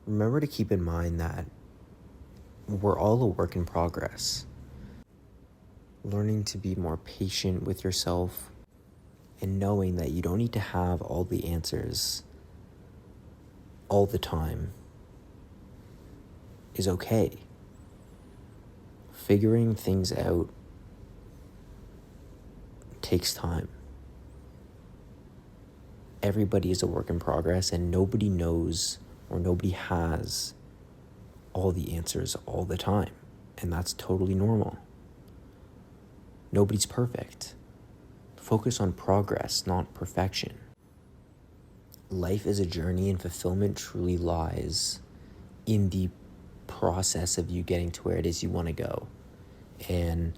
remember to keep in mind that we're all a work in progress. Learning to be more patient with yourself and knowing that you don't need to have all the answers all the time is okay. Figuring things out takes time. Everybody is a work in progress, and nobody knows or nobody has all the answers all the time, and that's totally normal. Nobody's perfect. Focus on progress, not perfection. Life is a journey, and fulfillment truly lies in the process of you getting to where it is you want to go. And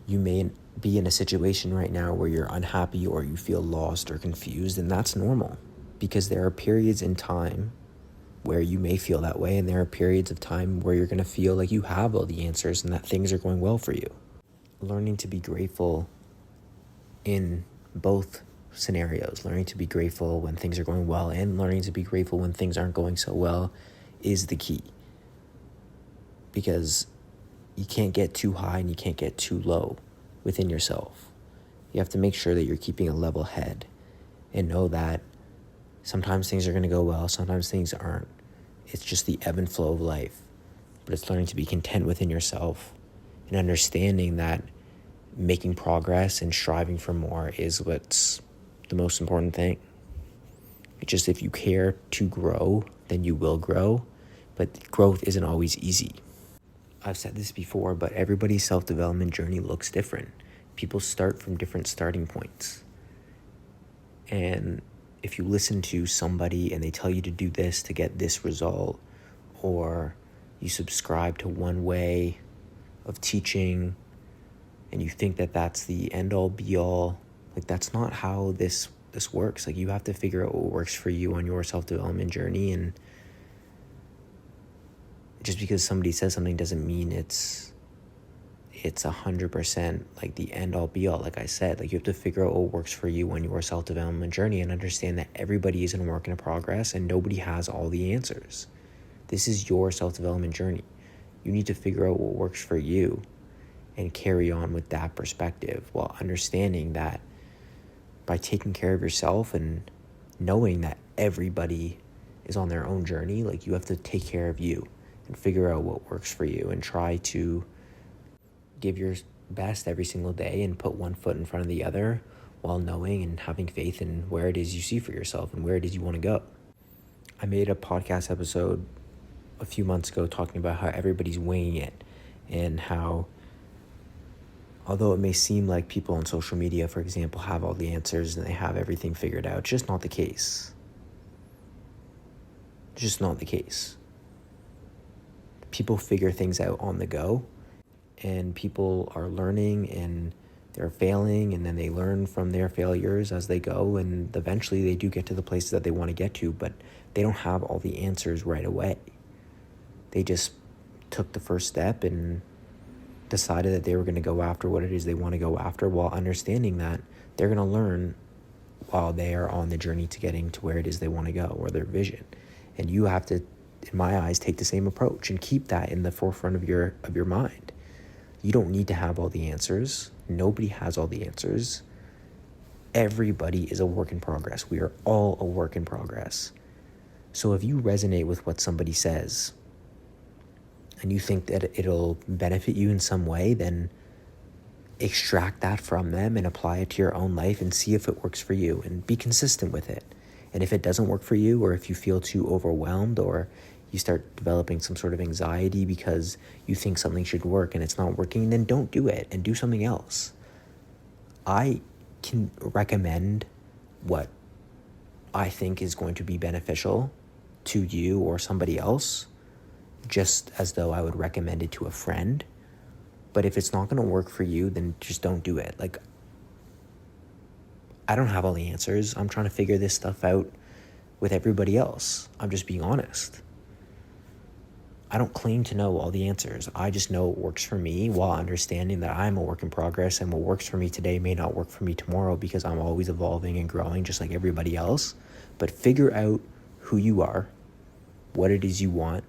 you may be in a situation right now where you're unhappy or you feel lost or confused, and that's normal, because there are periods in time where you may feel that way, and there are periods of time where you're going to feel like you have all the answers and that things are going well for you. Learning to be grateful in both scenarios, learning to be grateful when things are going well and learning to be grateful when things aren't going so well, is the key. Because you can't get too high and you can't get too low within yourself. You have to make sure that you're keeping a level head and know that sometimes things are going to go well, sometimes things aren't. It's just the ebb and flow of life. But it's learning to be content within yourself and understanding that making progress and striving for more is what's the most important thing. It's just, if you care to grow, then you will grow, but growth isn't always easy. I've said this before, but everybody's self-development journey looks different. People start from different starting points. And if you listen to somebody and they tell you to do this to get this result, or you subscribe to one way of teaching and you think that that's the end-all be-all, like, that's not how this works. Like, you have to figure out what works for you on your self-development journey, and just because somebody says something doesn't mean it's 100% like the end-all be-all. Like I said, like, you have to figure out what works for you on your self-development journey and understand that everybody is in work in progress and nobody has all the answers. This is your self-development journey. You need to figure out what works for you and carry on with that perspective, while understanding that by taking care of yourself and knowing that everybody is on their own journey, like, you have to take care of you and figure out what works for you and try to give your best every single day and put one foot in front of the other, while knowing and having faith in where it is you see for yourself and where it is you want to go. I made a podcast episode a few months ago talking about how everybody's winging it, and how, although it may seem like people on social media, for example, have all the answers and they have everything figured out, it's just not the case. It's just not the case. People figure things out on the go, and people are learning and they're failing, and then they learn from their failures as they go, and eventually they do get to the places that they want to get to, but they don't have all the answers right away. They just took the first step and decided that they were going to go after what it is they want to go after, while understanding that they're going to learn while they are on the journey to getting to where it is they want to go, or their vision. And you have to, in my eyes, take the same approach and keep that in the forefront of your mind. You don't need to have all the answers. Nobody has all the answers. Everybody is a work in progress. We are all a work in progress. So if you resonate with what somebody says and you think that it'll benefit you in some way, then extract that from them and apply it to your own life and see if it works for you, and be consistent with it. And if it doesn't work for you, or if you feel too overwhelmed, or you start developing some sort of anxiety because you think something should work and it's not working, then don't do it and do something else. I can recommend what I think is going to be beneficial to you or somebody else, just as though I would recommend it to a friend. But if it's not going to work for you, then just don't do it. Like, I don't have all the answers. I'm trying to figure this stuff out with everybody else. I'm just being honest. I don't claim to know all the answers. I just know what works for me, while understanding that I'm a work in progress, and what works for me today may not work for me tomorrow, because I'm always evolving and growing just like everybody else. But figure out who you are what it is you want.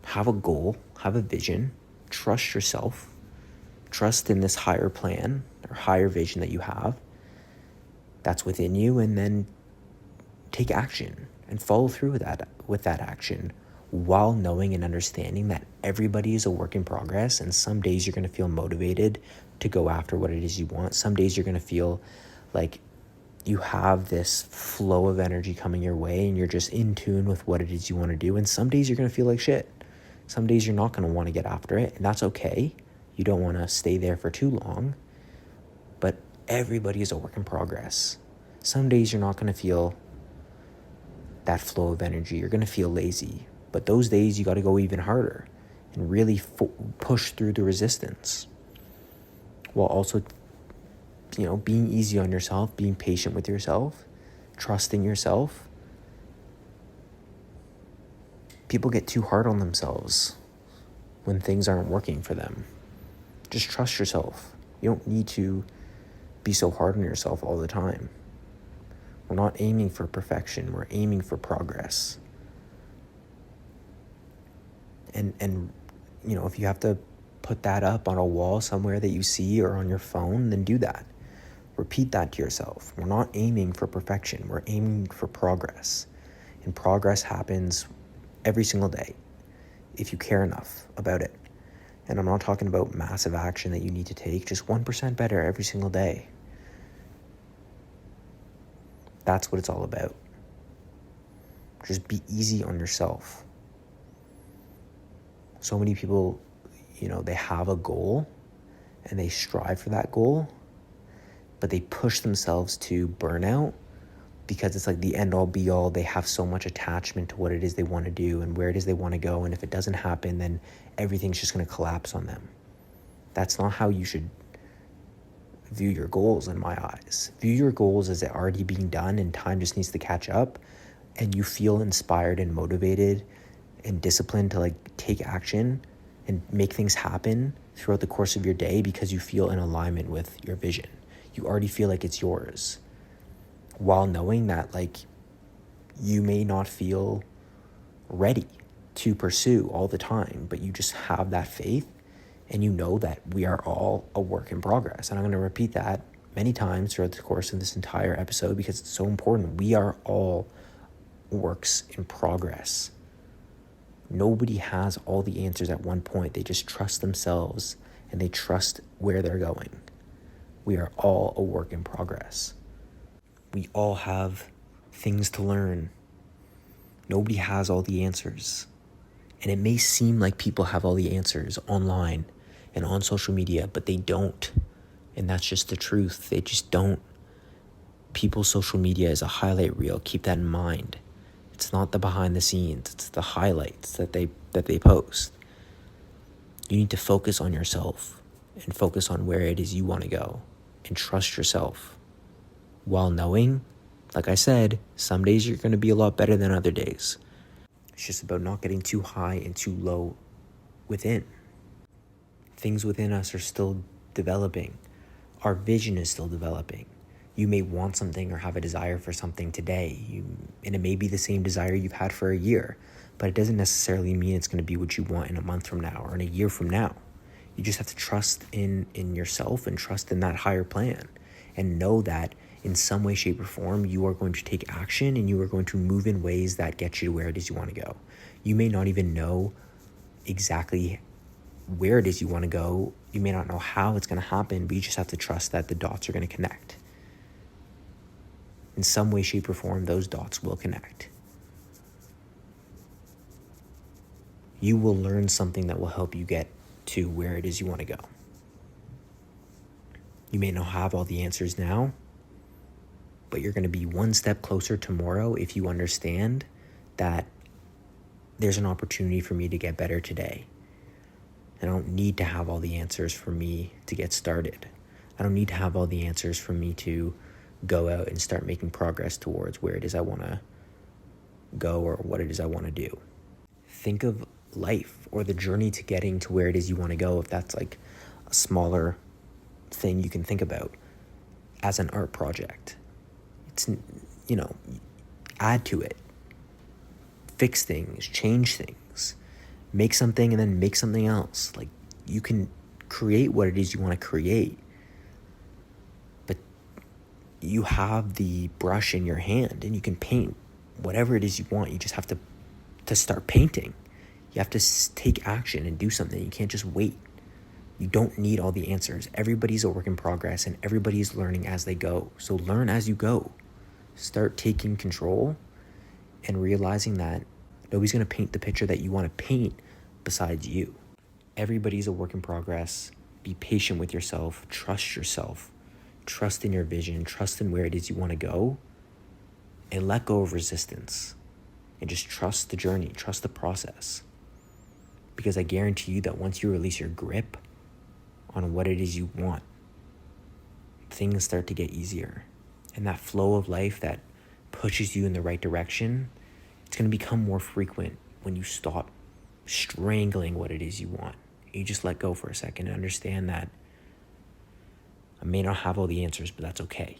Have a goal, have a vision, trust yourself, trust in this higher plan or higher vision that you have that's within you, and then take action and follow through with that action, while knowing and understanding that everybody is a work in progress, and some days you're going to feel motivated to go after what it is you want. Some days you're going to feel like you have this flow of energy coming your way and you're just in tune with what it is you want to do. And some days you're going to feel like shit. Some days you're not going to want to get after it, and that's okay. You don't want to stay there for too long, but everybody is a work in progress. Some days you're not going to feel that flow of energy. You're going to feel lazy, but those days you got to go even harder and really push through the resistance, while also, being easy on yourself, being patient with yourself, trusting yourself. People get too hard on themselves when things aren't working for them. Just trust yourself. You don't need to be so hard on yourself all the time. We're not aiming for perfection. We're aiming for progress. And if you have to put that up on a wall somewhere that you see, or on your phone, then do that. Repeat that to yourself. We're not aiming for perfection. We're aiming for progress. And progress happens every single day if you care enough about it. And I'm not talking about massive action that you need to take, just 1% better every single day. That's what it's all about. Just be easy on yourself. So many people, they have a goal and they strive for that goal, but they push themselves to burnout because it's like the end all be all. They have so much attachment to what it is they want to do and where it is they want to go. And if it doesn't happen, then everything's just going to collapse on them. That's not how you should view your goals in my eyes. View your goals as it already being done and time just needs to catch up, and you feel inspired and motivated and disciplined to take action and make things happen throughout the course of your day because you feel in alignment with your vision. You already feel like it's yours, while knowing that you may not feel ready to pursue all the time, but you just have that faith and you know that we are all a work in progress. And I'm going to repeat that many times throughout the course of this entire episode because it's so important. We are all works in progress. Nobody has all the answers at one point. They just trust themselves and they trust where they're going. We are all a work in progress. We all have things to learn. Nobody has all the answers. And it may seem like people have all the answers online and on social media, but they don't. And that's just the truth. They just don't. People's social media is a highlight reel. Keep that in mind. It's not the behind the scenes. It's the highlights that they post. You need to focus on yourself and focus on where it is you want to go and trust yourself, while knowing, like I said, some days you're going to be a lot better than other days. It's just about not getting too high and too low within. Things within us are still developing. Our vision is still developing. You may want something or have a desire for something today, and it may be the same desire you've had for a year, but it doesn't necessarily mean it's going to be what you want in a month from now or in a year from now. You just have to trust in yourself and trust in that higher plan, and know that in some way, shape, or form, you are going to take action and you are going to move in ways that get you to where it is you want to go. You may not even know exactly where it is you want to go. You may not know how it's going to happen, but you just have to trust that the dots are going to connect. In some way, shape, or form, those dots will connect. You will learn something that will help you get to where it is you want to go. You may not have all the answers now, but you're going to be one step closer tomorrow if you understand that there's an opportunity for me to get better today. I don't need to have all the answers for me to get started. I don't need to have all the answers for me to go out and start making progress towards where it is I want to go or what it is I want to do. Think of life or the journey to getting to where it is you want to go, if that's a smaller thing you can think about, as an art project. It's, add to it. fix things, change things, make something and then make something else. Like, you can create what it is you want to create, but you have the brush in your hand and you can paint whatever it is you want. You just have to start painting. You have to take action and do something. You can't just wait. You don't need all the answers. Everybody's a work in progress and everybody's learning as they go. So learn as you go. Start taking control and realizing that nobody's going to paint the picture that you want to paint besides you. Everybody's a work in progress. Be patient with yourself. Trust yourself. Trust in your vision. Trust in where it is you want to go. And let go of resistance. And just trust the journey. Trust the process. Because I guarantee you that once you release your grip on what it is you want, things start to get easier. And that flow of life that pushes you in the right direction, it's going to become more frequent when you stop strangling what it is you want. You just let go for a second and understand that I may not have all the answers, but that's okay.